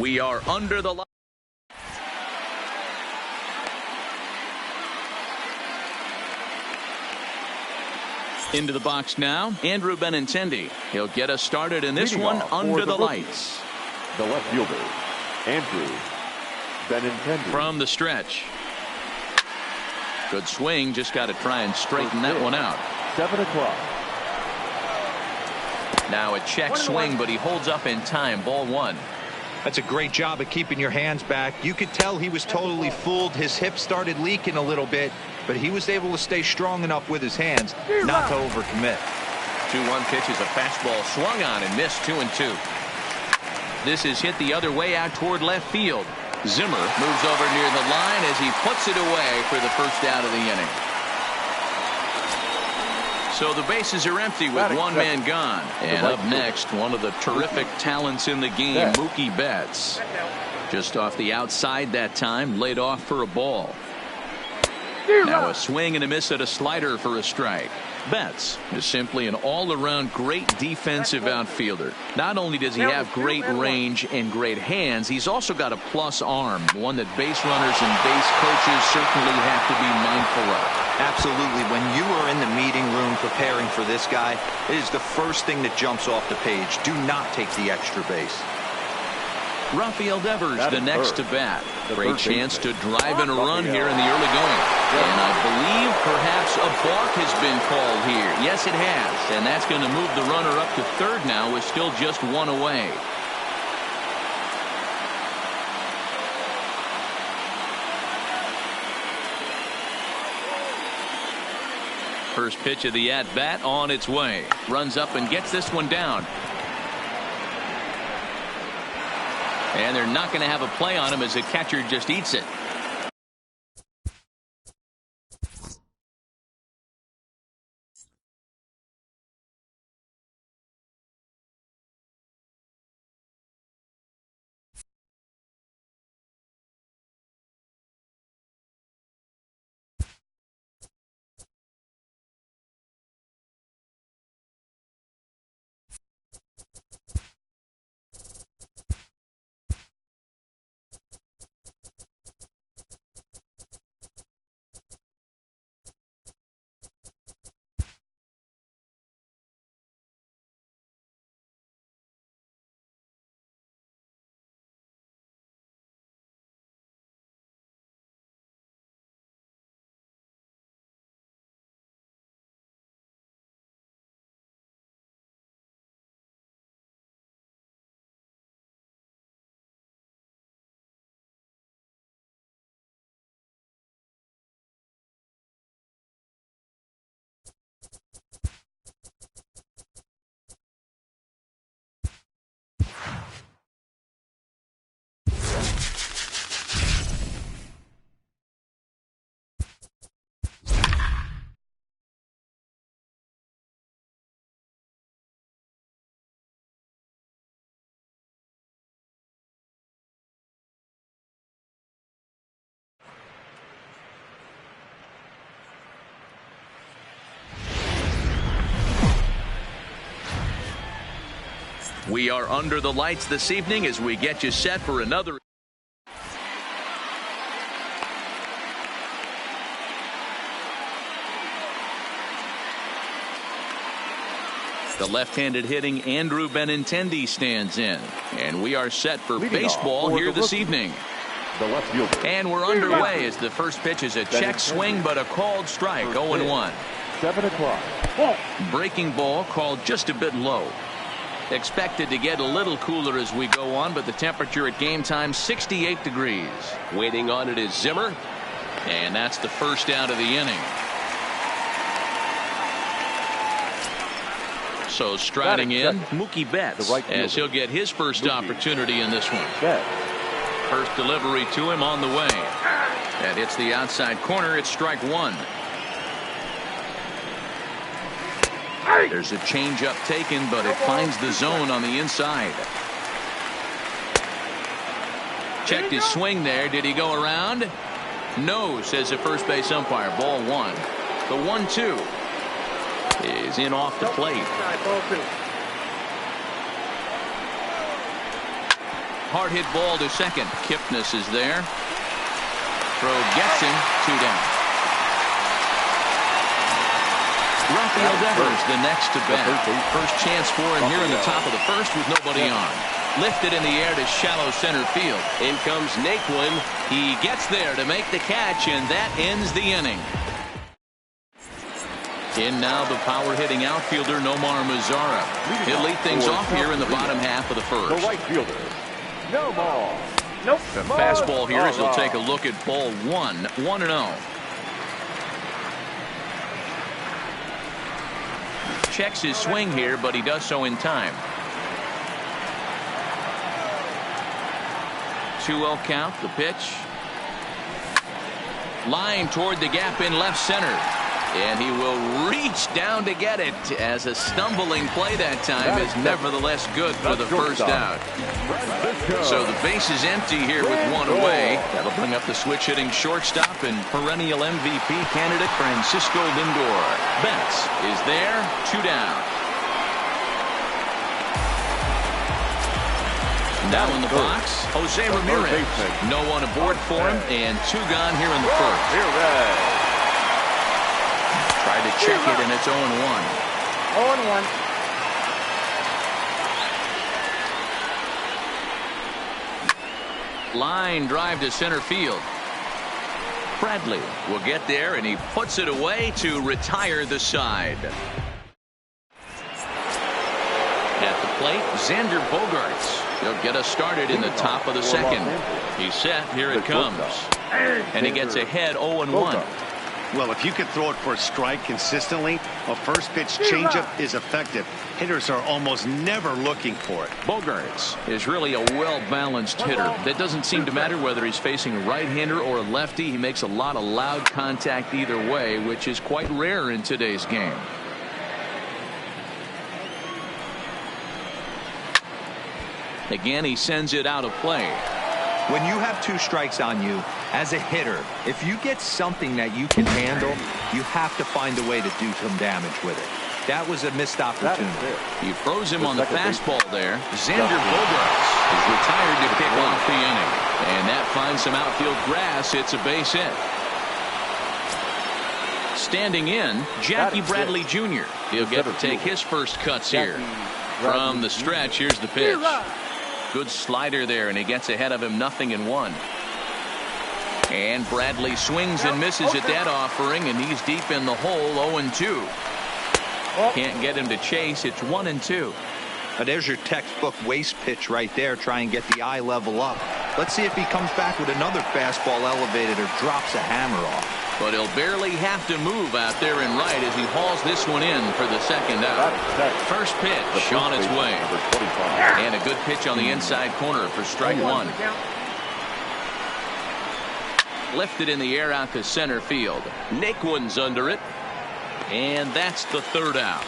We are under the line. Into the box now, Andrew Benintendi. He'll get us started in this one under the lights. The left fielder, Andrew Benintendi. From the stretch. Good swing, just got to try and straighten that one out. 7 o'clock. Now a check swing, but he holds up in time. Ball one. That's a great job of keeping your hands back. You could tell he was totally fooled. His hip started leaking a little bit, but he was able to stay strong enough with his hands not to overcommit. 2-1 pitch is a fastball swung on and missed. 2-2. This is hit the other way out toward left field. Zimmer moves over near the line as he puts it away for the first out of the inning. So the bases are empty with one man gone. And up next, one of the terrific talents in the game, Mookie Betts. Just off the outside that time, laid off for a ball. Now a swing and a miss at a slider for a strike. Betts is simply an all-around great defensive outfielder. Not only does he have great range and great hands, he's also got a plus arm, one that base runners and base coaches certainly have to be mindful of. Absolutely. When you are in the meeting room preparing for this guy, it is the first thing that jumps off the page. Do not take the extra base. Rafael Devers the next to bat. Great chance to drive in a run here in the early going. And I believe perhaps a balk has been called here. Yes, it has. And that's going to move the runner up to third now with still just one away. First pitch of the at-bat on its way. Runs up and gets this one down. And they're not going to have a play on him as the catcher just eats it. We are under the lights this evening as we get you set for another. The left-handed hitting Andrew Benintendi stands in. And we are set for baseball here this evening. And we're underway as the first pitch is a check swing but a called strike. 0-1. 7 o'clock. Breaking ball called just a bit low. Expected to get a little cooler as we go on, but the temperature at game time 68 degrees. Waiting on it is Zimmer, and that's the first out of the inning. So striding in, Mookie Betts, as he'll get his first opportunity in this one. First delivery to him on the way. That hits the outside corner. It's strike one. There's a changeup taken, but it finds the zone on the inside. Checked his swing there. Did he go around? No, says the first base umpire. Ball one. The 1-2 is in off the plate. hard hit ball to second. Kipnis is there. Throw gets him. 2 down. Rafael Devers the next to bat. First chance for him here in the top of the first with nobody on. Lifted in the air to shallow center field. In comes Naquin. He gets there to make the catch, and that ends the inning. In now the power hitting outfielder Nomar Mazara. He'll lead things off here in the bottom half of the first. The right fielder, Nomar. Nope. The fastball here as he'll take a look at ball 1. 1-0. Checks his swing here, but he does so in time. 2-0 count. The pitch. Line toward the gap in left center. And he will reach down to get it, as a stumbling play that time is nevertheless good for the first out. So the base is empty here with 1 away. That'll bring up the switch hitting shortstop and perennial MVP candidate Francisco Lindor. Betts is there. 2 down. Now in the box, Jose Ramirez. No one aboard for him, and 2 gone here in the first. Tried to check it, and it's 0-1. 0-1. Line drive to center field. Bradley will get there, and he puts it away to retire the side. At the plate, Xander Bogaerts. He'll get us started in the top of the second. He's set. Here it comes. And he gets ahead 0-1. Well, if you can throw it for a strike consistently, a first pitch changeup is effective. Hitters are almost never looking for it. Bogaerts is really a well-balanced hitter. That doesn't seem to matter whether he's facing a right-hander or a lefty. He makes a lot of loud contact either way, which is quite rare in today's game. Again, he sends it out of play. When you have 2 strikes on you, as a hitter, if you get something that you can handle, you have to find a way to do some damage with it. That was a missed opportunity. He froze him on the fastball there. Xander Bogaerts is retired to kick off the inning. And that finds some outfield grass. It's a base hit. Standing in, Jackie Bradley Jr. He'll get to take his first cuts here. From the stretch, here's the pitch. Good slider there, and he gets ahead of him 0-1. And Bradley swings and misses at that offering, and he's deep in the hole. 0-2. Can't get him to chase. It's 1-2. Now there's your textbook waste pitch right there. Try and get the eye level up. Let's see if he comes back with another fastball elevated or drops a hammer off. But he'll barely have to move out there in right as he hauls this one in for the second out. First pitch on its way. And a good pitch on the inside corner for strike 1. Lifted in the air out to center field. Naquin's under it. And that's the third out.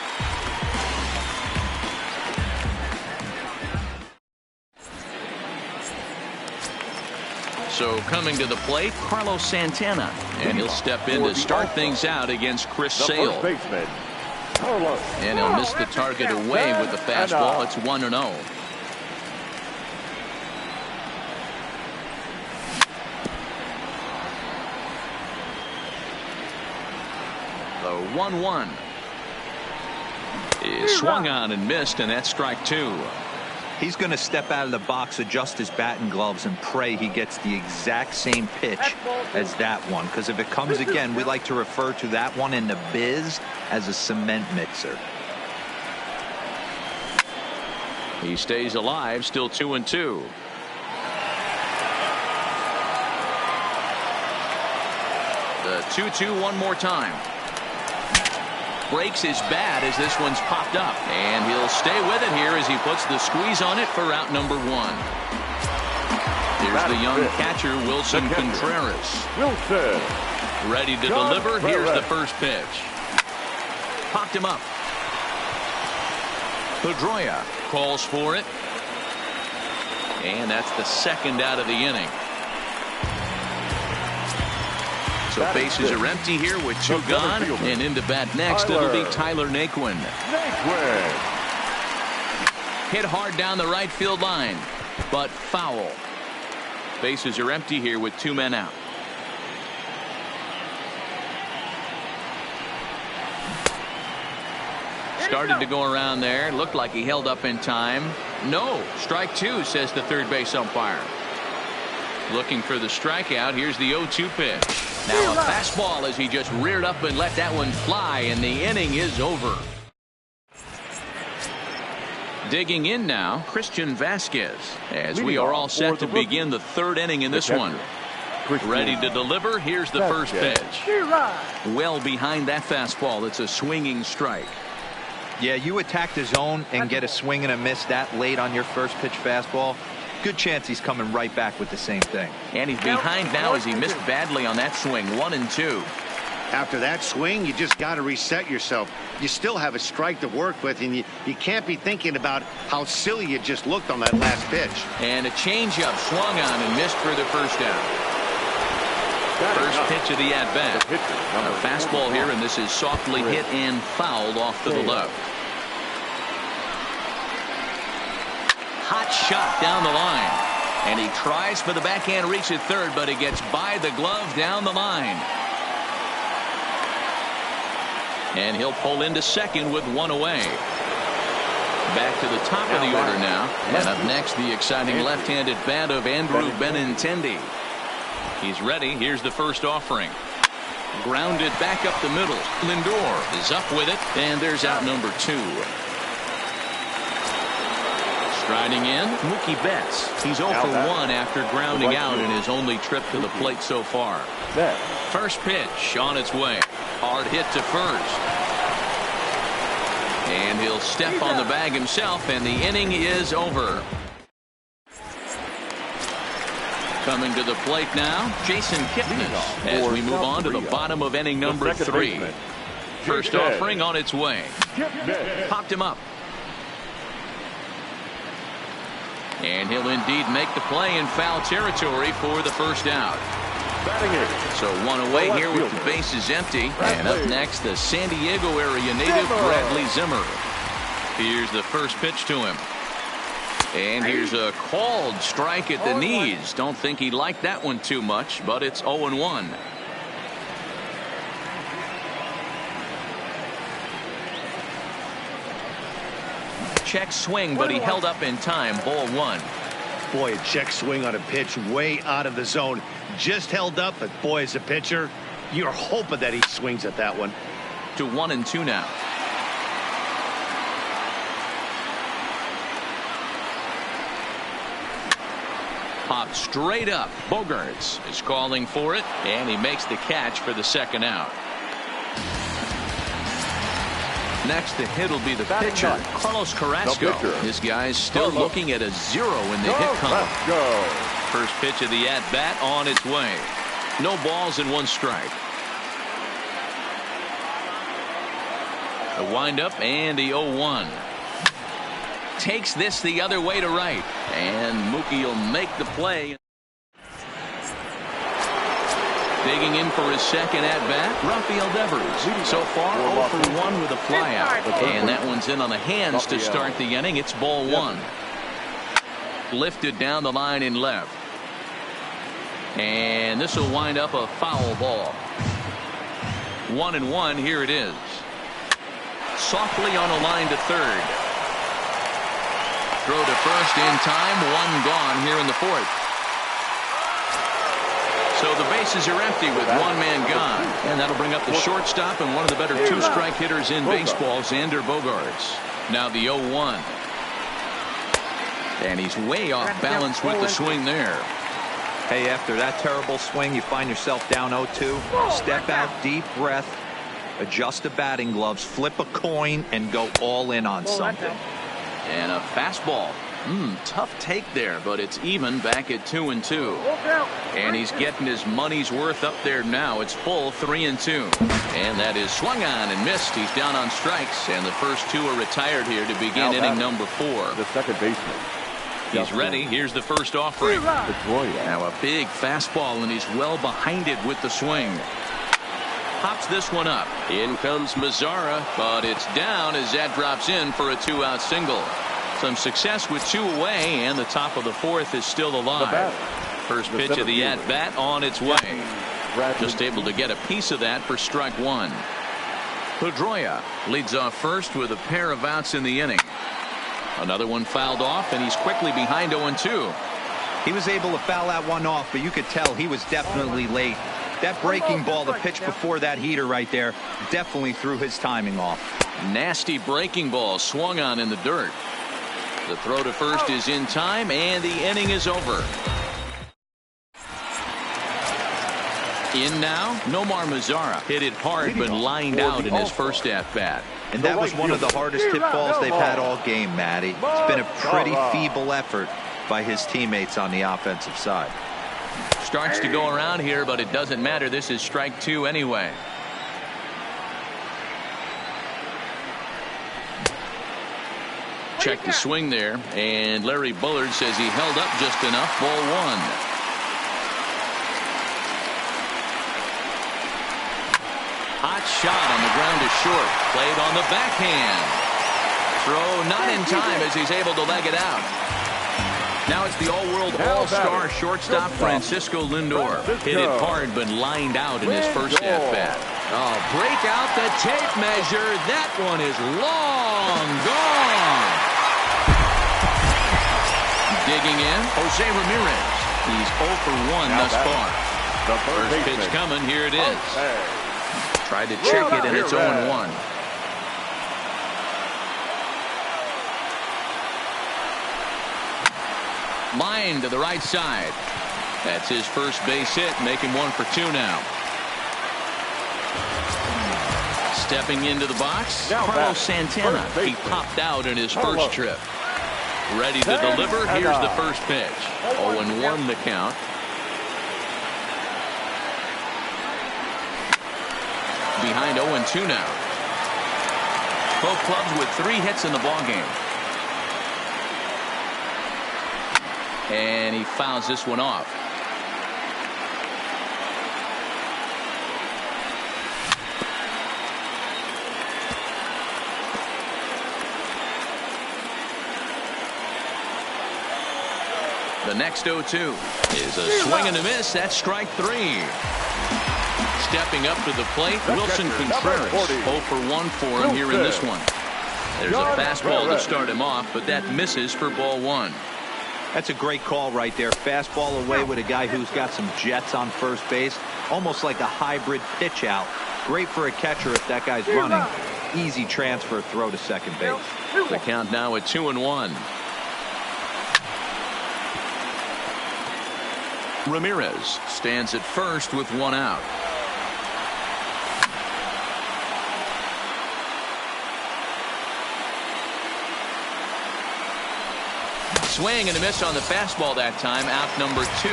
So coming to the plate, Carlos Santana. And he'll step in to start things out against Chris Sale. And he'll miss the target away with the fastball. It's 1-0. The 1-1 is swung on and missed, and that's strike 2. He's going to step out of the box, adjust his batting gloves, and pray he gets the exact same pitch as that one. Because if it comes again, we like to refer to that one in the biz as a cement mixer. He stays alive, still 2-2. The 2-2 one more time. Breaks his bat as this one's popped up, and he'll stay with it here as he puts the squeeze on it for out number 1. Here's the young catcher Wilson Contreras. Ready to deliver. Here's the first pitch. Popped him up. Pedroia calls for it, and that's the second out of the inning. So bases are empty here with 2 gone, and into bat next it'll be Tyler Naquin. Hit hard down the right field line. but foul. Bases are empty here with 2 men out. Started to go around there. Looked like he held up in time. No. Strike 2, says the third base umpire. Looking for the strikeout. Here's the 0-2 pitch. Now a fastball as he just reared up and let that one fly, and the inning is over. Digging in now, Christian Vasquez, as we are all set to begin the third inning in this one. Ready to deliver. Here's the first pitch. Well behind that fastball. It's a swinging strike. Yeah, you attack the zone and get a swing and a miss that late on your first pitch fastball. Good chance he's coming right back with the same thing. And he's behind now as he missed badly on that swing. 1-2. After that swing, you just got to reset yourself. You still have a strike to work with, and you can't be thinking about how silly you just looked on that last pitch. And a changeup swung on and missed for the first out. First pitch of the at-bat. A fastball here, and this is softly hit and fouled off to the left. Hot shot down the line. And he tries for the backhand reach at third, but it gets by the glove down the line. And he'll pull into second with 1 away. Back to the top of the order now. And up next, the exciting left-handed bat of Andrew Benintendi. He's ready. Here's the first offering. Grounded back up the middle. Lindor is up with it, and there's out number 2. Striding in, Mookie Betts. He's 0 for 1 after grounding out in his only trip to the plate so far. First pitch on its way. Hard hit to first. And he'll step on the bag himself, and the inning is over. Coming to the plate now, Jason Kipnis, as we move on to the bottom of inning number 3. First offering on its way. Popped him up. And he'll indeed make the play in foul territory for the first out. So 1 away here with the bases empty. And up next, the San Diego area native Bradley Zimmer. Here's the first pitch to him. And here's a called strike at the knees. Don't think he liked that one too much, but it's 0-1. Check swing, but he held up in time. Ball 1. Boy, a check swing on a pitch way out of the zone. Just held up, but boy, as a pitcher, you're hoping that he swings at that one. To 1-2 now. Popped straight up. Bogarts is calling for it, and he makes the catch for the second out. Next to hit will be the pitcher, Carlos Carrasco. This guy's still looking at a 0 in the hit column. First pitch of the at-bat on its way. No balls and 1 strike. The windup and the 0-1. Takes this the other way to right. And Mookie will make the play. Digging in for his second at-bat, Rafael Devers. So far, 0 for 1 with a flyout. And that one's in on the hands to start the inning. It's ball 1. Lifted down the line in left. And this will wind up a foul ball. 1-1, here it is. Softly on a line to third. Throw to first in time. 1 gone here in the 4th. So the bases are empty with 1 man gone. And that'll bring up the shortstop and one of the better 2-strike hitters in baseball, Xander Bogaerts. Now the 0-1. And he's way off balance with the swing there. Hey, after that terrible swing, you find yourself down 0-2. Step out, deep breath, adjust the batting gloves, flip a coin, and go all in on something. And a fastball. Tough take there, but it's even back at 2-2. And he's getting his money's worth up there now. It's full 3-2. And that is swung on and missed. He's down on strikes, and the first 2 are retired here to begin inning number 4. The second baseman. He's ready. Here's the first offering. Now a big fastball, and he's well behind it with the swing. Pops this one up. In comes Mazzara, but it's down as that drops in for a 2-out single. Some success with 2 away, and the top of the 4th is still alive. First pitch of the at-bat on its way. Just able to get a piece of that for strike 1. Pedroia leads off first with a pair of outs in the inning. Another one fouled off, and he's quickly behind 0-2. He was able to foul that one off, but you could tell he was definitely late. That breaking ball, the pitch before that heater right there, definitely threw his timing off. Nasty breaking ball swung on in the dirt. The throw to first is in time, and the inning is over. In now, Nomar Mazara hit it hard but lined out in his first at-bat. And that was one of the hardest hit balls they've had all game, Matty. It's been a pretty feeble effort by his teammates on the offensive side. Starts to go around here, but it doesn't matter. This is strike 2 anyway. Check the swing there, and Larry Bullard says he held up just enough. Ball 1. Hot shot on the ground is short. Played on the backhand. Throw not in time as he's able to leg it out. Now it's the all-world all-star shortstop Francisco Lindor. Hit it hard but lined out in his first at-bat. Oh, break out the tape measure. That one is long gone. Digging in, Jose Ramirez. He's 0 for 1 thus far. The First pitch coming. Here it is. Tried to check it, and it's 0-1. Line to the right side. That's his first base hit, making 1 for 2 now. Stepping into the box, Carlos Santana. He popped out in his first trip. Ready to deliver. Here's the first pitch. 0-1 the count. Behind 0-2 now. Both clubs with 3 hits in the ballgame. And he fouls this one off. The next 0-2 is a swing and a miss. That's strike 3. Stepping up to the plate, Wilson Contreras. 0 for 1 for him here in this one. There's a fastball to start him off, but that misses for ball 1. That's a great call right there. Fastball away with a guy who's got some jets on first base. Almost like a hybrid pitch out. Great for a catcher if that guy's running. Easy transfer throw to second base. The count now at 2-1. Ramirez stands at first with 1 out. Swing and a miss on the fastball that time. Out number 2.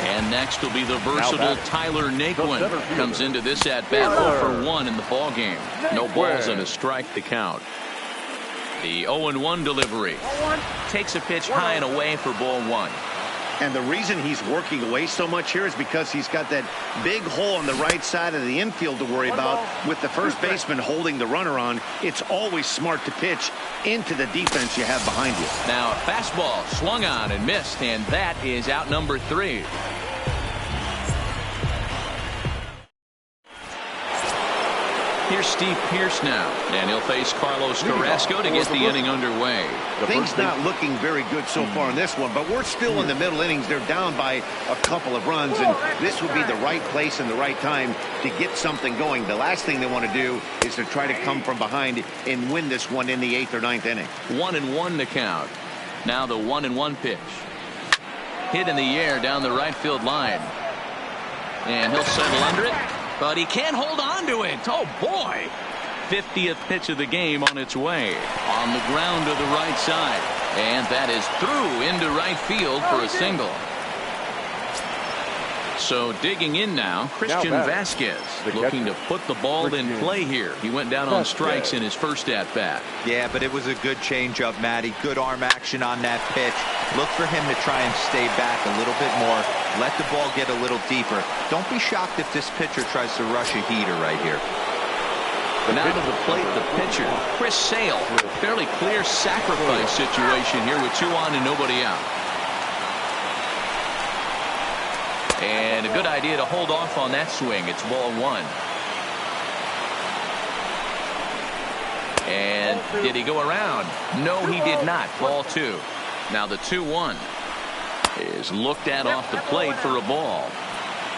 And next will be the versatile Tyler Naquin. Comes into this at bat 0 for 1 in the ball game. No balls and a strike to count. The 0-1 delivery. Takes a pitch high and away for ball 1. And the reason he's working away so much here is because he's got that big hole on the right side of the infield to worry about. With the first baseman holding the runner on, it's always smart to pitch into the defense you have behind you. Now a fastball swung on and missed, and that is out number 3. Here's Steve Pearce now, and he'll face Carlos Carrasco to get the inning underway. Things not looking very good so far in this one, but we're still in the middle innings. They're down by a couple of runs, and this would be the right place and the right time to get something going. The last thing they want to do is to try to come from behind and win this one in the 8th or 9th inning. 1-1 to count. Now the 1-1 pitch. Hit in the air down the right field line. And he'll settle under it. But he can't hold on to it. Oh, boy. 50th pitch of the game on its way. On the ground to the right side. And that is through into right field for a single. So digging in now, Christian Vasquez looking to put the ball in play here. He went down on strikes in his first at-bat. Yeah, but it was a good changeup, Matty. Good arm action on that pitch. Look for him to try and stay back a little bit more. Let the ball get a little deeper. Don't be shocked if this pitcher tries to rush a heater right here. Now to the plate, the pitcher, Chris Sale. Fairly clear sacrifice situation here with 2 on and nobody out. And a good idea to hold off on that swing. It's ball 1. And did he go around? No, he did not. Ball 2. Now the 2-1 is looked at off the plate for a ball.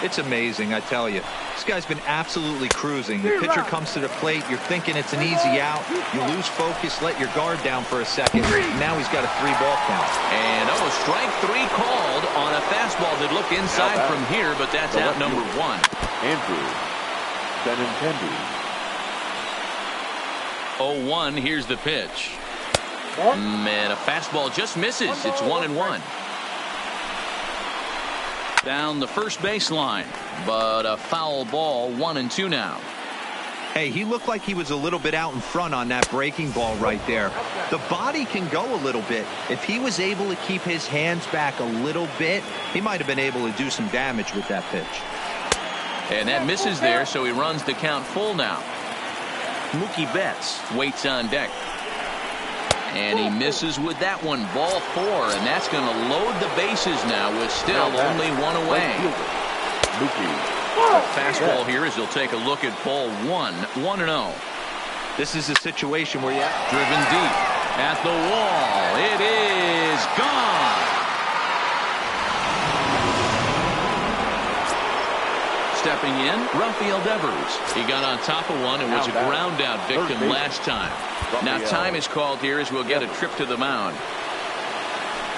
It's amazing, I tell you. This guy's been absolutely cruising. The pitcher comes to the plate. You're thinking it's an easy out. You lose focus, let your guard down for a second. Now he's got a 3-ball count. And strike 3 called on a fastball that looked inside from here, but that's out number 1. Andrew Benintendi. 0-1. Here's the pitch. And a fastball just misses. It's 1-1. Down the first baseline, but a foul ball. 1-2 now. Hey, he looked like he was a little bit out in front on that breaking ball right there. The body can go a little bit. If he was able to keep his hands back a little bit, he might have been able to do some damage with that pitch. And that misses there, so he runs the count full now. Mookie Betts waits on deck. And he misses with that one. Ball 4, and that's going to load the bases now with still only 1 away. The fastball here as he'll take a look at ball 1. 1-0. This is a situation where you have driven deep at the wall. It is gone. Stepping in, Rafael Devers. He got on top of one and was a ground out victim last time. Now time is called here as we'll get a trip to the mound.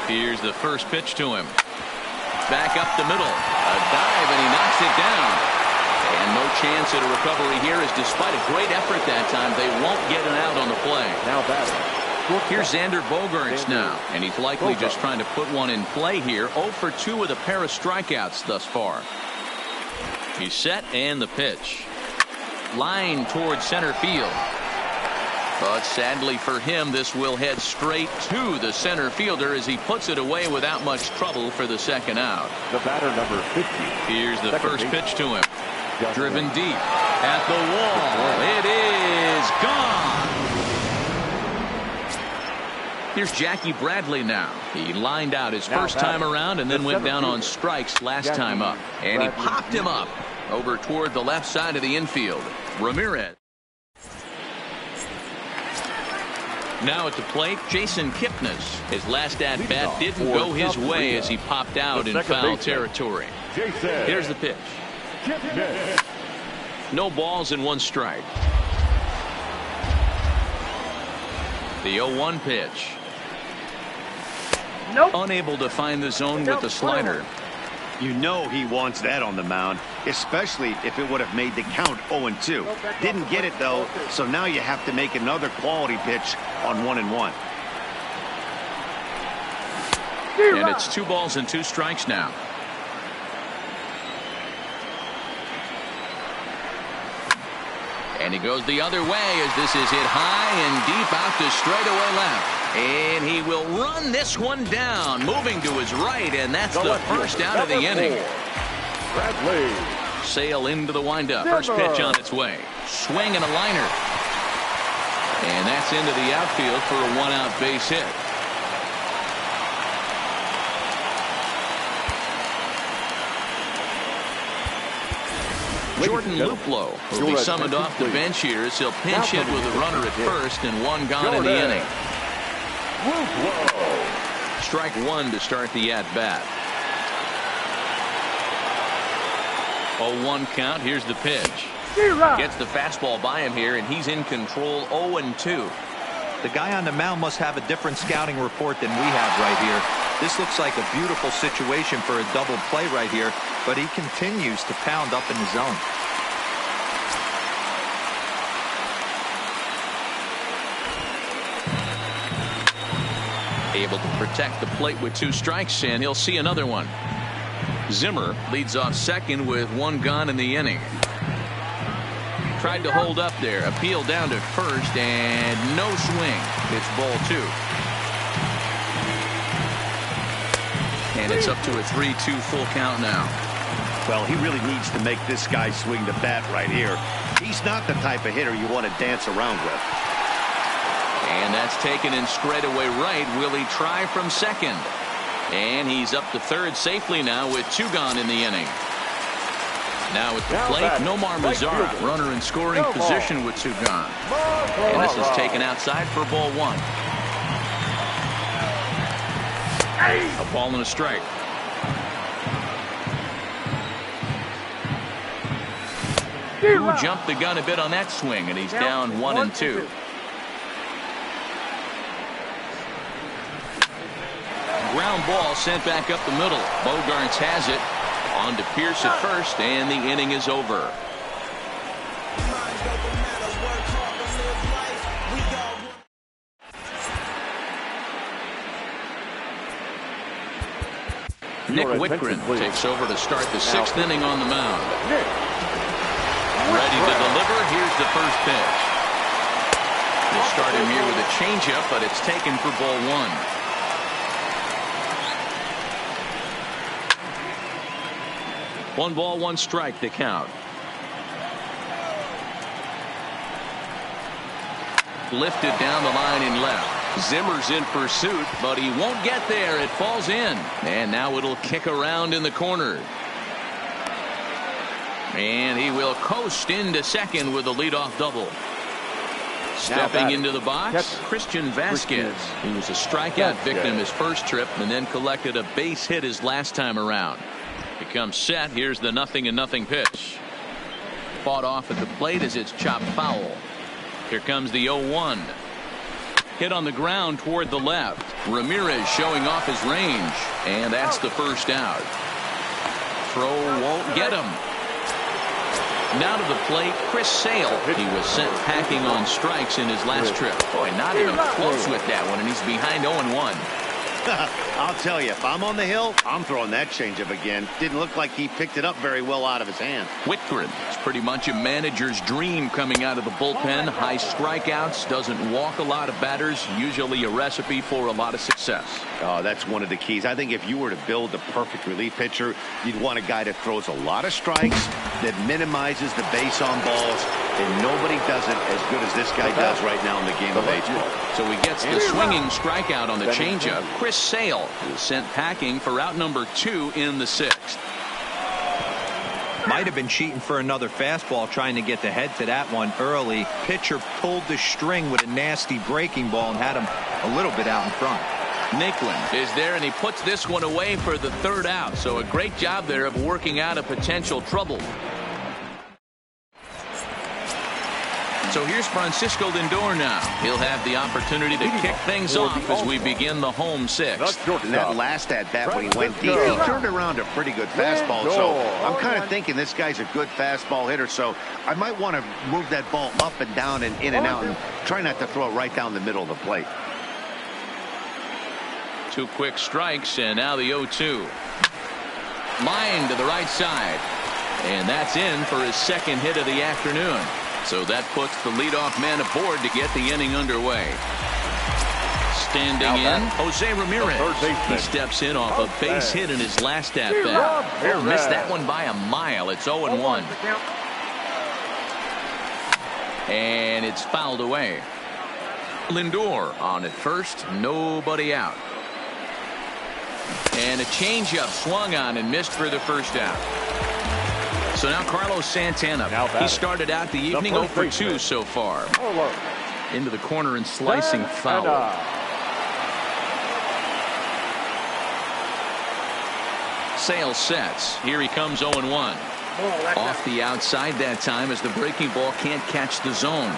Here's the first pitch to him. Back up the middle. A dive and he knocks it down. And no chance at a recovery here as despite a great effort that time they won't get an out on the play. Now batting. Here's Xander Bogaerts now, and he's likely just trying to put one in play here. 0 for 2 with a pair of strikeouts thus far. He's set and the pitch. Line towards center field. But sadly for him, this will head straight to the center fielder as he puts it away without much trouble for the second out. The batter number 50. Here's the first pitch to him. Driven deep at the wall. It is gone. Here's Jackie Bradley now. He lined out his first time around and then went down on strikes last time up. And he popped him up over toward the left side of the infield. Ramirez. Now at the plate, Jason Kipnis. His last at-bat didn't go his way as he popped out in foul territory. Here's the pitch. No balls and 1 strike. The 0-1 pitch. Unable to find the zone with the slider. You know he wants that on the mound, especially if it would have made the count 0-2. Didn't get it, though, so now you have to make another quality pitch on 1-1. And it's 2 balls and 2 strikes now. And he goes the other way as this is hit high and deep out to straightaway left. And he will run this one down, moving to his right, and that's the first out of the inning. Bradley. Sale into the windup. First pitch on its way. Swing and a liner. And that's into the outfield for a 1-out base hit. Jordan Luplow will be summoned off the bench here as he'll pinch hit with a runner at first and 1 gone in the inning. Strike 1 to start the at-bat. 0-1 count. Here's the pitch. Gets the fastball by him here, and he's in control. 0-2. The guy on the mound must have a different scouting report than we have right here. This looks like a beautiful situation for a double play right here, but he continues to pound up in the zone. Able to protect the plate with 2 strikes, and he'll see another one. Zimmer leads off second with 1 gone in the inning. Tried to hold up there. Appeal down to first, and no swing. It's ball 2. And it's up to a 3-2 full count now. Well, he really needs to make this guy swing the bat right here. He's not the type of hitter you want to dance around with. And that's taken in straightaway right. Will he try from second? And he's up to third safely now with 2 gone in the inning. Now at the plate, Nomar Mazara, runner in scoring position with 2 gone. And this is taken outside for ball 1. A ball and a strike. Who jumped the gun a bit on that swing, and he's down 1-2. Ground ball sent back up the middle. Bogarts has it. On to Pierce at first, and the inning is over. Nick Whitgren takes over to start the 6th inning on the mound. Ready to deliver. Here's the first pitch. We'll start him here with a changeup, but it's taken for ball 1. One ball, 1 strike to count. Lifted down the line in left. Zimmer's in pursuit, but he won't get there. It falls in. And now it'll kick around in the corner. And he will coast into second with a leadoff double. Stepping into the box, Christian Vasquez. He was a strikeout victim his first trip and then collected a base hit his last time around. Becomes set. Here's the 0-0 pitch. Fought off at the plate as it's chopped foul. Here comes the 0-1. Hit on the ground toward the left. Ramirez showing off his range. And that's the first out. Throw won't get him. Now to the plate, Chris Sale. He was sent packing on strikes in his last trip. Boy, not even close with that one, and he's behind 0-1. I'll tell you, if I'm on the hill, I'm throwing that changeup again. Didn't look like he picked it up very well out of his hand. Whitgren is pretty much a manager's dream coming out of the bullpen. High strikeouts, doesn't walk a lot of batters, usually a recipe for a lot of success. Oh, that's one of the keys. I think if you were to build the perfect relief pitcher, you'd want a guy that throws a lot of strikes, that minimizes the base on balls, and nobody does it as good as this guy does right now in the game of baseball. So he gets the swinging strikeout on the changeup. Chris Sale is sent packing for out number 2 in the 6th. Might have been cheating for another fastball, trying to get the head to that one early. Pitcher pulled the string with a nasty breaking ball and had him a little bit out in front. Nicklin is there, and he puts this one away for the 3rd out. So a great job there of working out a potential trouble. So here's Francisco Lindor now. He'll have the opportunity to kick things off as we begin the home 6th. And that last at-bat when he went deep, he turned around a pretty good fastball. So I'm kind of thinking this guy's a good fastball hitter. So I might want to move that ball up and down and in and out and try not to throw it right down the middle of the plate. 2 quick strikes, and now the 0-2. Line to the right side. And that's in for his 2nd hit of the afternoon. So that puts the leadoff man aboard to get the inning underway. Standing in, Jose Ramirez. He steps in off a base hit in his last at-bat. Missed that one by a mile. It's 0-1. And it's fouled away. Lindor on at first, nobody out. And a changeup swung on and missed for the first out. So now Carlos Santana. He started out the evening 0 for 2 so far. Into the corner and slicing foul. Sale sets. Here he comes 0-1. Off the outside that time as the breaking ball can't catch the zone.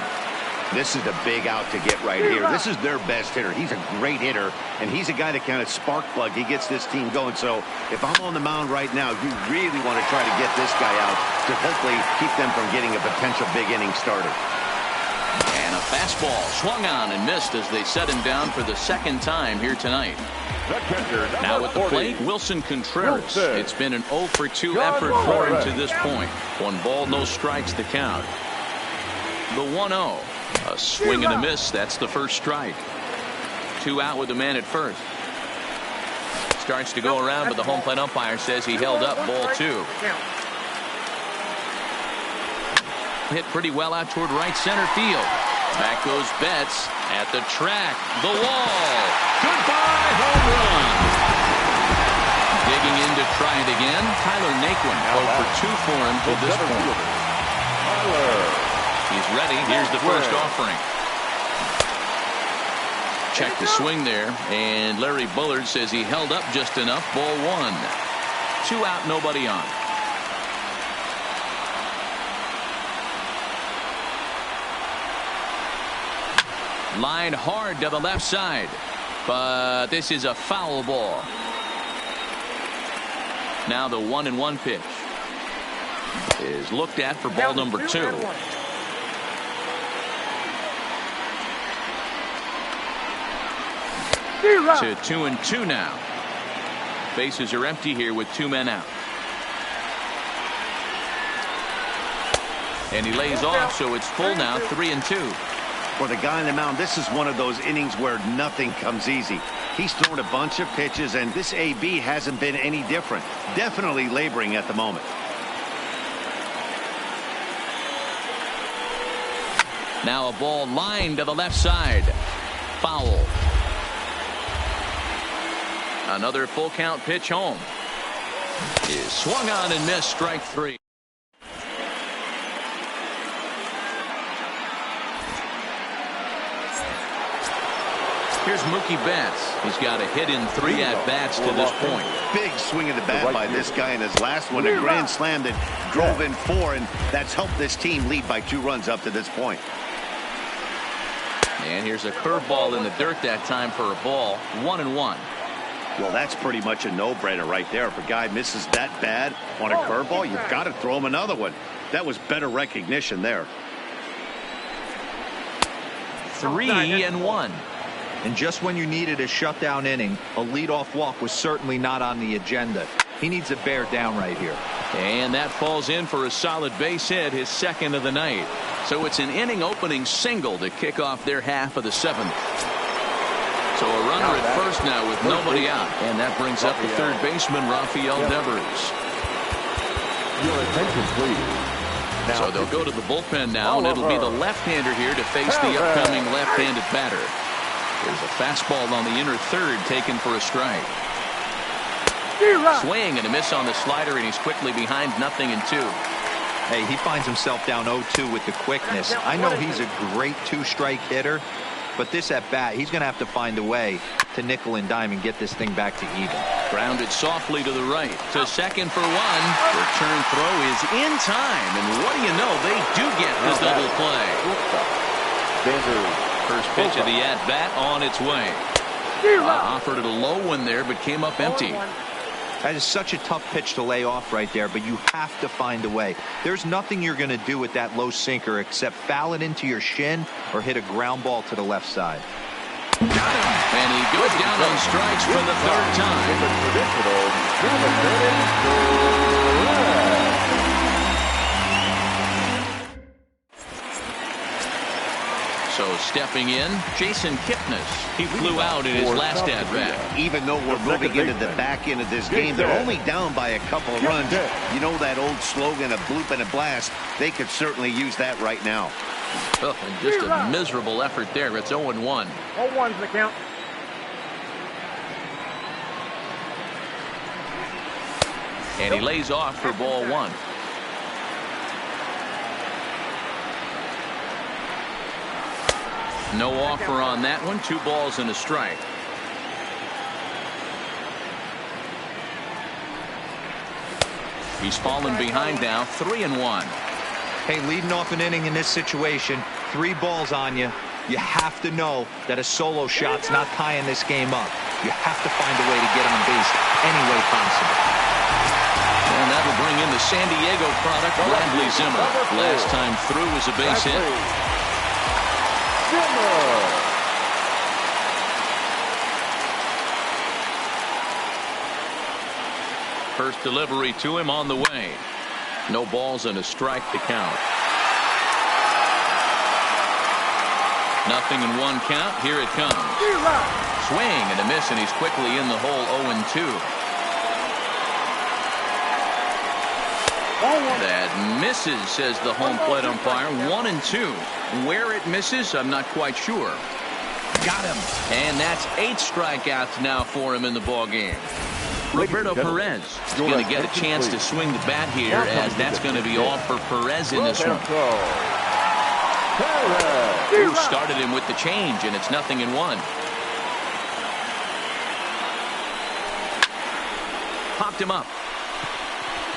This is the big out to get right here. This is their best hitter. He's a great hitter, and he's a guy that kind of spark plug. He gets this team going. So if I'm on the mound right now, you really want to try to get this guy out to hopefully keep them from getting a potential big inning started. And a fastball swung on and missed as they set him down for the 2nd time here tonight. Now at the plate, Wilson Contreras. It's been an 0 for 2 effort for him to this point. 1 ball, no strikes to count. The 1-0. A swing and a miss. That's the first strike. 2 out with the man at first. Starts to go around, but the home plate umpire says he held up ball 2. Hit pretty well out toward right center field. Back goes Betts at the track. The wall. Goodbye, home run. Digging in to try it again. Tyler Naquin. 0 for 2 for him to this point. He's ready. Here's the first offering. Check the swing there, and Larry Bullard says he held up just enough. Ball 1. 2 out, nobody on. Line hard to the left side, but this is a foul ball. Now the 1-1 pitch is looked at for ball number 2. To 2-2 now. Bases are empty here with 2 men out. And he lays off, so it's full now, 3-2. For the guy on the mound, this is one of those innings where nothing comes easy. He's thrown a bunch of pitches, and this AB hasn't been any different. Definitely laboring at the moment. Now a ball lined to the left side. Foul. Another full count pitch home. Is swung on and missed. Strike 3. Here's Mookie Betts. He's got a hit in 3 at-bats to this point. Big swing of the bat by this guy in his last one. A grand slam that drove in 4, and that's helped this team lead by 2 runs up to this point. And here's a curveball in the dirt that time for a ball. 1-1. Well, that's pretty much a no-brainer right there. If a guy misses that bad on a curveball, you've got to throw him another one. That was better recognition there. 3-1. And just when you needed a shutdown inning, a leadoff walk was certainly not on the agenda. He needs to bear down right here. And that falls in for a solid base hit, his 2nd of the night. So it's an inning-opening single to kick off their half of the 7th. So a runner at first now with nobody out. And that brings up the third baseman, Rafael Devers. Your attention, please. So they'll go to the bullpen now, and it'll be the left-hander here to face the upcoming left-handed batter. There's a fastball on the inner third taken for a strike. Swing and a miss on the slider, and he's quickly behind 0-2. Hey, he finds himself down 0-2 with the quickness. I know he's a great 2-strike hitter, but this at bat, he's going to have to find a way to nickel and dime and get this thing back to even. Grounded softly to the right. To second for 1. Return throw is in time, and what do you know? They do get the double play. First pitch of the at-bat on its way. Offered it a low one there, but came up empty. That is such a tough pitch to lay off right there, but you have to find a way. There's nothing you're going to do with that low sinker except foul it into your shin or hit a ground ball to the left side. Got him. And he goes down on strikes for the 3rd time. So stepping in, Jason Kipnis. He flew out in his last at-bat. Even though we're moving into the back end of this game, they're only down by a couple of runs. You know that old slogan, a bloop and a blast? They could certainly use that right now. Oh, and just a miserable effort there. It's 0-1. 0-1's the count. And he lays off for ball 1. No offer on that one. 2 balls and a strike. He's fallen behind now. 3-1. Hey, leading off an inning in this situation, 3 balls on you. You have to know that a solo shot's not tying this game up. You have to find a way to get on base any way possible. And that'll bring in the San Diego product, Bradley Zimmer. Last time through was a base hit. First delivery to him on the way. No balls and a strike to count. 0-1 count. Here it comes. Swing and a miss, and he's quickly in the hole. 0-2. That misses, says the home plate umpire. 1-2. Where it misses, I'm not quite sure. Got him. And that's 8 strikeouts now for him in the ball game. Roberto Perez is going to get a chance to swing the bat here, as that's going to be all for Perez in this one. Who started him with the change, and it's 0-1. Popped him up.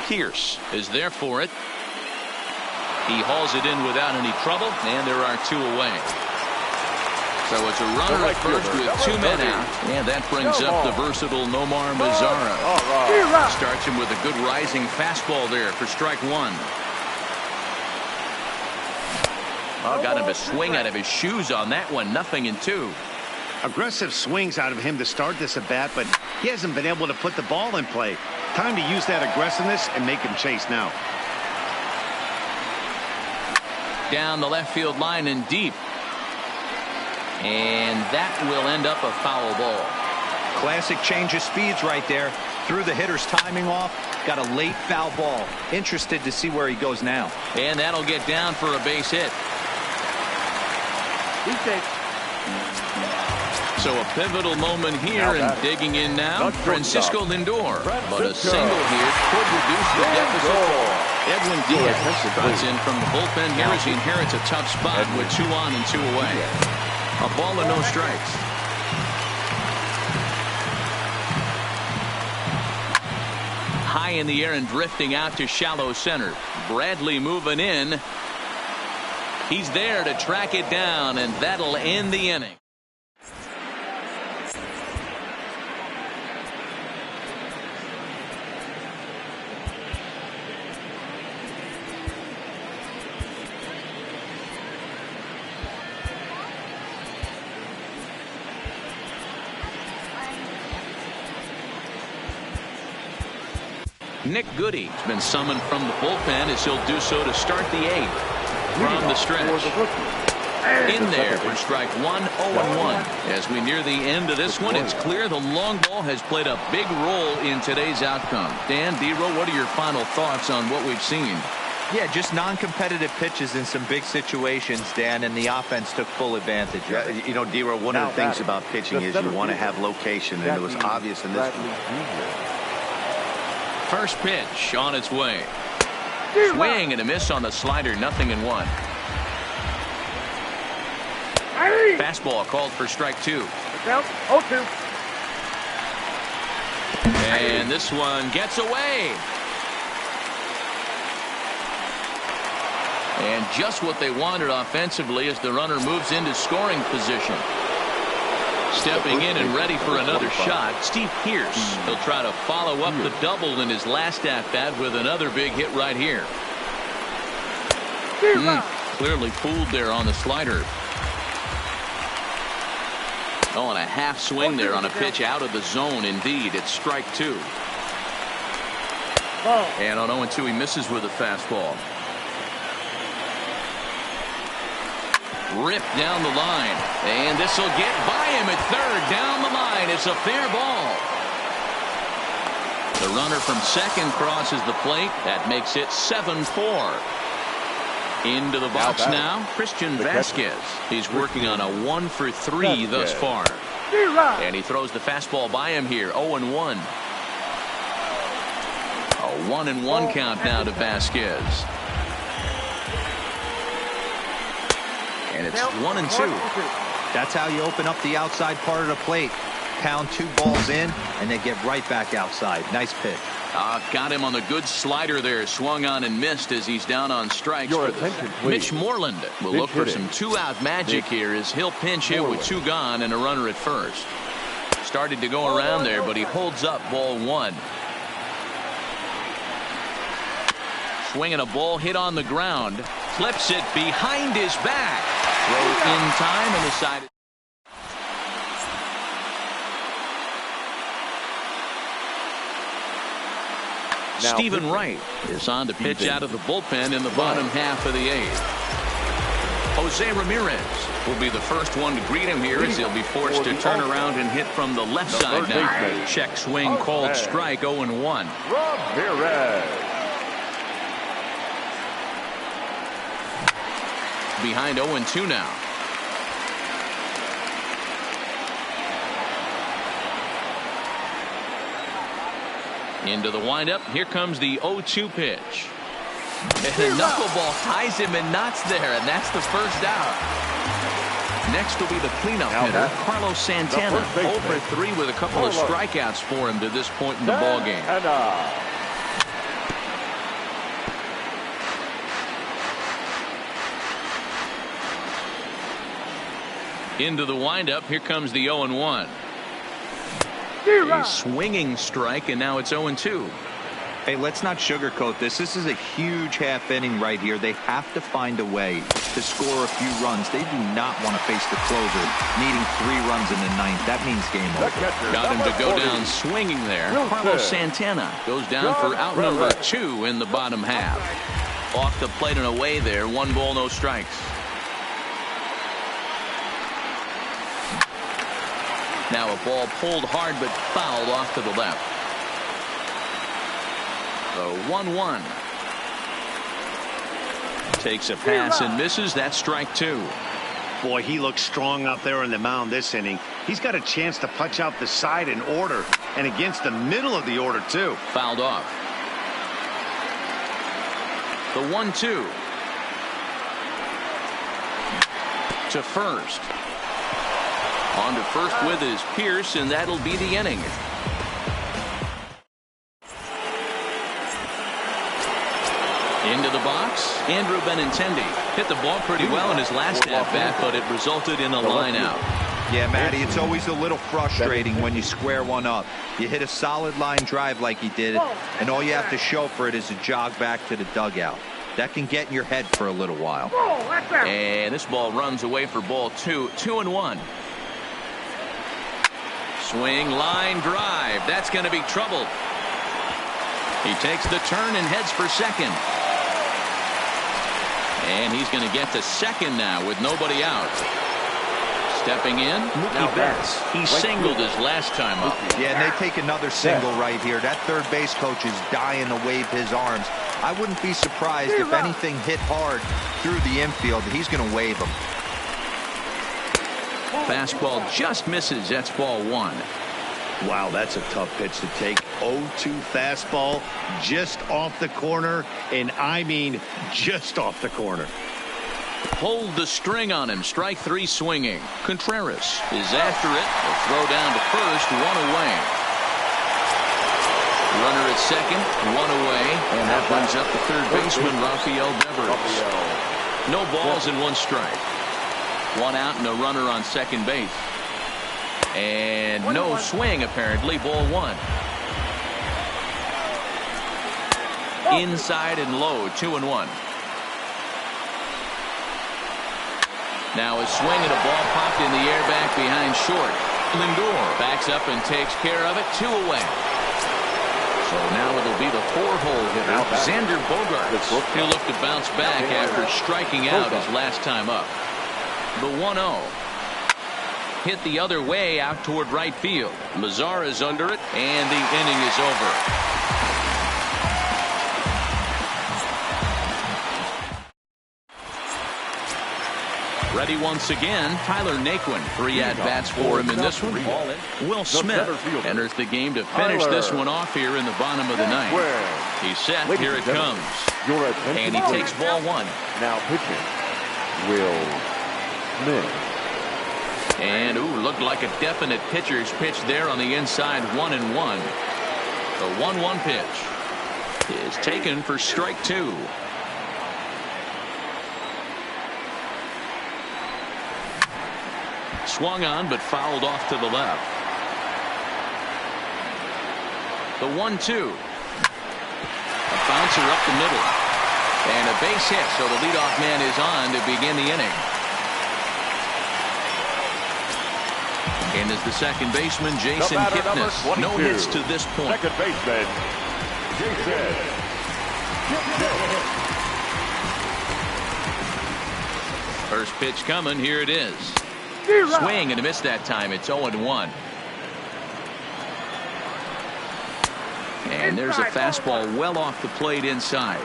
Pierce is there for it. He hauls it in without any trouble, and there are 2 away. So it's a runner at first with 2 men out, and that brings up the versatile Nomar Mazara. Starts him with a good rising fastball there for strike 1. Oh, got him to swing out of his shoes on that one. 0-2. Aggressive swings out of him to start this at bat, but he hasn't been able to put the ball in play. Time to use that aggressiveness and make him chase now. Down the left field line and deep. And that will end up a foul ball. Classic change of speeds right there. Threw the hitter's timing off. Got a late foul ball. Interested to see where he goes now. And that'll get down for a base hit. So a pivotal moment here, and digging in now, Francisco Lindor. But a single here could reduce the deficit. Edwin Diaz cuts in from the bullpen here as he inherits a tough spot with 2 on and 2 away. A ball and no strikes. High in the air and drifting out to shallow center. Bradley moving in. He's there to track it down, and that'll end the inning. Nick Goody has been summoned from the bullpen, as he'll do so to start the 8th from the stretch. In there for strike 1, 0-1. As we near the end of this one, it's clear the long ball has played a big role in today's outcome. Dan, D-Row, what are your final thoughts on what we've seen? Yeah, just non-competitive pitches in some big situations, Dan, and the offense took full advantage. Yeah, you know, D-Row, one of the things about pitching is you want to have location, and it was obvious in this one. First pitch on its way. Swing and a miss on the slider. 0-1. Fastball called for strike 2. And this one gets away. And just what they wanted offensively as the runner moves into scoring position. Stepping in and ready for another shot, Steve Pierce. He'll try to follow up the double in his last at-bat with another big hit right here. Clearly fooled there on the slider. Oh, and a half swing there on a pitch out of the zone. Indeed, it's strike 2. And on 0-2, he misses with a fastball. Ripped down the line, and this will get by him at third. Down the line, it's a fair ball. The runner from second crosses the plate. That makes it 7-4. Into the box now, Christian Vasquez. He's working on a 1-for-3 thus far. And he throws the fastball by him here. 0-1. A 1-1 count now to Vasquez. And it's 1-2. That's how you open up the outside part of the plate. Pound 2 balls in, and then get right back outside. Nice pitch. Got him on the good slider there. Swung on and missed as he's down on strikes. Mitch Moreland will look for some 2-out magic here as he'll pinch hit with 2 gone and a runner at first. Started to go around there, but he holds up ball 1. Swinging a ball hit on the ground. Flips it behind his back. Throw in time and the side. Stephen Wright is on to pitch out of the bullpen in the bottom half of the 8th. Jose Ramirez will be the first one to greet him here as he'll be forced to turn around and hit from the left side now. Check swing called strike, 0-1. Ramirez. Behind 0-2 now. Into the windup. Here comes the 0-2 pitch. And the knuckleball ties him in knots there, and that's the first out. Next will be the cleanup hitter, Carlos Santana. 0-3 with a couple of strikeouts for him to this point in the ballgame. Into the windup. Here comes the 0-1. A swinging strike, and now it's 0-2. Hey, let's not sugarcoat this. This is a huge half inning right here. They have to find a way to score a few runs. They do not want to face the closer, needing 3 runs in the 9th. That means game over. Got him to go down swinging there. Carlos Santana goes down for out number 2 in the bottom half. Off the plate and away there. 1 ball, no strikes. Now a ball pulled hard but fouled off to the left. The 1-1. Takes a pass and misses. That's strike 2. Boy, he looks strong out there on the mound this inning. He's got a chance to punch out the side in order, and against the middle of the order too. Fouled off. The 1-2. To first. On to first with is Pierce, and that'll be the inning. Into the box, Andrew Benintendi hit the ball pretty well in his last at-bat, but it resulted in a line out. Yeah, Matty, it's always a little frustrating when you square one up. You hit a solid line drive like he did, and all you have to show for it is a jog back to the dugout. That can get in your head for a little while. And this ball runs away for ball 2. 2-1. Swing, line drive. That's going to be trouble. He takes the turn and heads for second. And he's going to get to second now with nobody out. Stepping in, Mookie Betts. He singled his last time up. Yeah, and they take another single right here. That third base coach is dying to wave his arms. I wouldn't be surprised if anything hit hard through the infield. He's going to wave them. Fastball just misses. That's ball 1. Wow, that's a tough pitch to take. 0-2 fastball just off the corner, and I mean just off the corner. Hold the string on him. Strike 3 swinging. Contreras is after it. A throw down to first. 1 away. Runner at second. 1 away. And that brings up the third baseman, Rafael Devers. No balls and 1 strike. 1 out and a runner on second base. And no swing, apparently. Ball 1. Inside and low. 2-1. Now a swing and a ball popped in the air back behind short. Lindor backs up and takes care of it. 2 away. So now it'll be the 4-hole hitter, Xander Bogaerts. He'll look to bounce back after striking out his last time up. The 1-0. Hit the other way out toward right field. Mazara's under it, and the inning is over. Ready once again, Tyler Naquin. 3 at-bats for him in this one. Will Smith enters the game to finish this one off here in the bottom of the 9th. He's set. Here it comes. And he takes ball 1. Now pitching, Will Smith. And, looked like a definite pitcher's pitch there on the inside. 1-1. The 1-1 pitch is taken for strike 2. Swung on, but fouled off to the left. The 1-2. A bouncer up the middle. And a base hit, so the leadoff man is on to begin the inning. And as the second baseman, Jason Kipnis. No hits to this point. Second baseman, Jason Kipnis. First pitch coming. Here it is. Swing and a miss that time. It's 0-1. And there's a fastball well off the plate inside.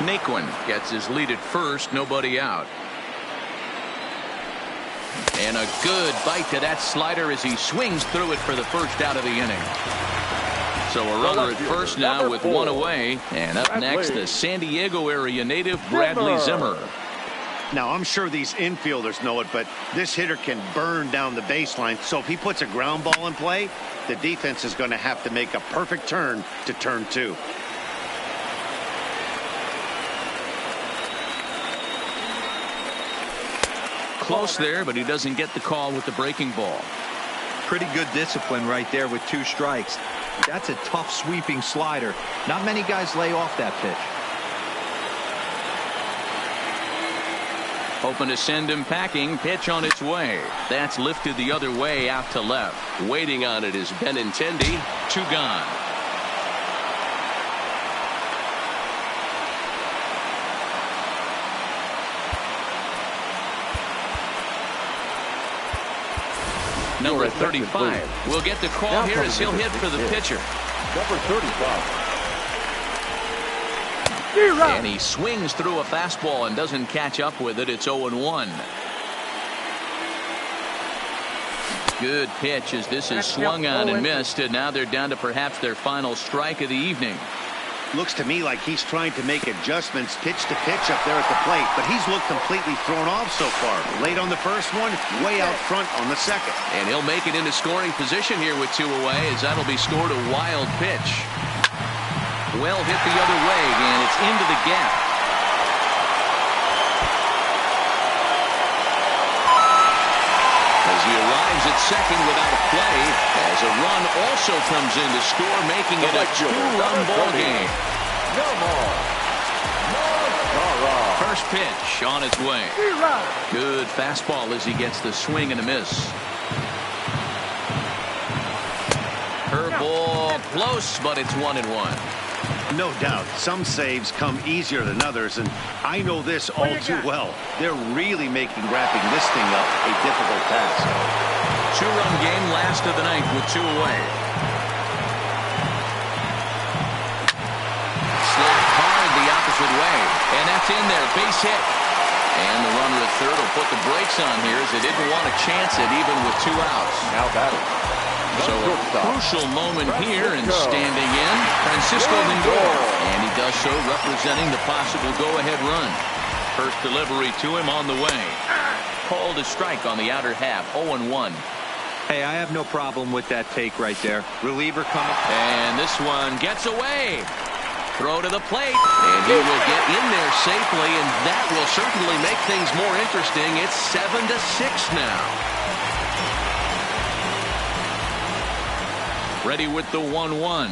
Naquin gets his lead at first. Nobody out. And a good bite to that slider as he swings through it for the first out of the inning. So a runner at first now with one away. And up next, the San Diego area native Bradley Zimmer. Now, I'm sure these infielders know it, but this hitter can burn down the baseline. So if he puts a ground ball in play, the defense is going to have to make a perfect turn to turn two. Close there, but he doesn't get the call with the breaking ball. Pretty good discipline right there with 2 strikes. That's a tough sweeping slider. Not many guys lay off that pitch. Hoping to send him packing. Pitch on its way. That's lifted the other way out to left. Waiting on it is Benintendi. 2 gone. Number 35 will get the call here as he'll hit for the pitcher. Number 35. And he swings through a fastball and doesn't catch up with it. It's 0-1. Good pitch as this is swung on and missed, and now they're down to perhaps their final strike of the evening. Looks to me like he's trying to make adjustments pitch to pitch up there at the plate, but he's looked completely thrown off so far. Late on the first one, way out front on the second. And he'll make it into scoring position here with 2 away, as that'll be scored a wild pitch. Well hit the other way, and it's into the gap. As he arrives at second without a play, as a run also comes in to score, making it a 2-run ball game. First pitch on its way. Good fastball as he gets the swing and a miss. Curveball close, but it's 1-1. No doubt, some saves come easier than others, and I know this all too well. They're really making wrapping this thing up a difficult task. 2-run game, last of the ninth with 2 away. Slapped hard the opposite way, and that's in there, base hit. And the runner at third will put the brakes on here as they didn't want to chance it even with 2 outs. Now batting. So a crucial moment here, and standing in, Francisco Lindor. And he does so representing the possible go-ahead run. First delivery to him on the way. Called a strike on the outer half, 0-1. Hey, I have no problem with that take right there. Reliever coming. And this one gets away. Throw to the plate, and he will get in there safely, and that will certainly make things more interesting. It's 7-6 now. Ready with the 1-1. Grounded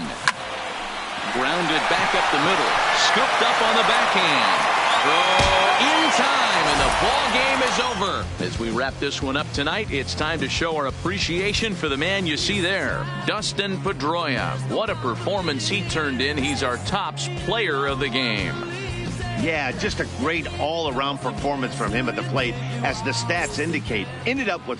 back up the middle. Scooped up on the backhand. Throw in time, and the ball game is over. As we wrap this one up tonight, it's time to show our appreciation for the man you see there, Dustin Pedroia. What a performance he turned in. He's our tops player of the game. Yeah, just a great all-around performance from him at the plate, as the stats indicate. Ended up with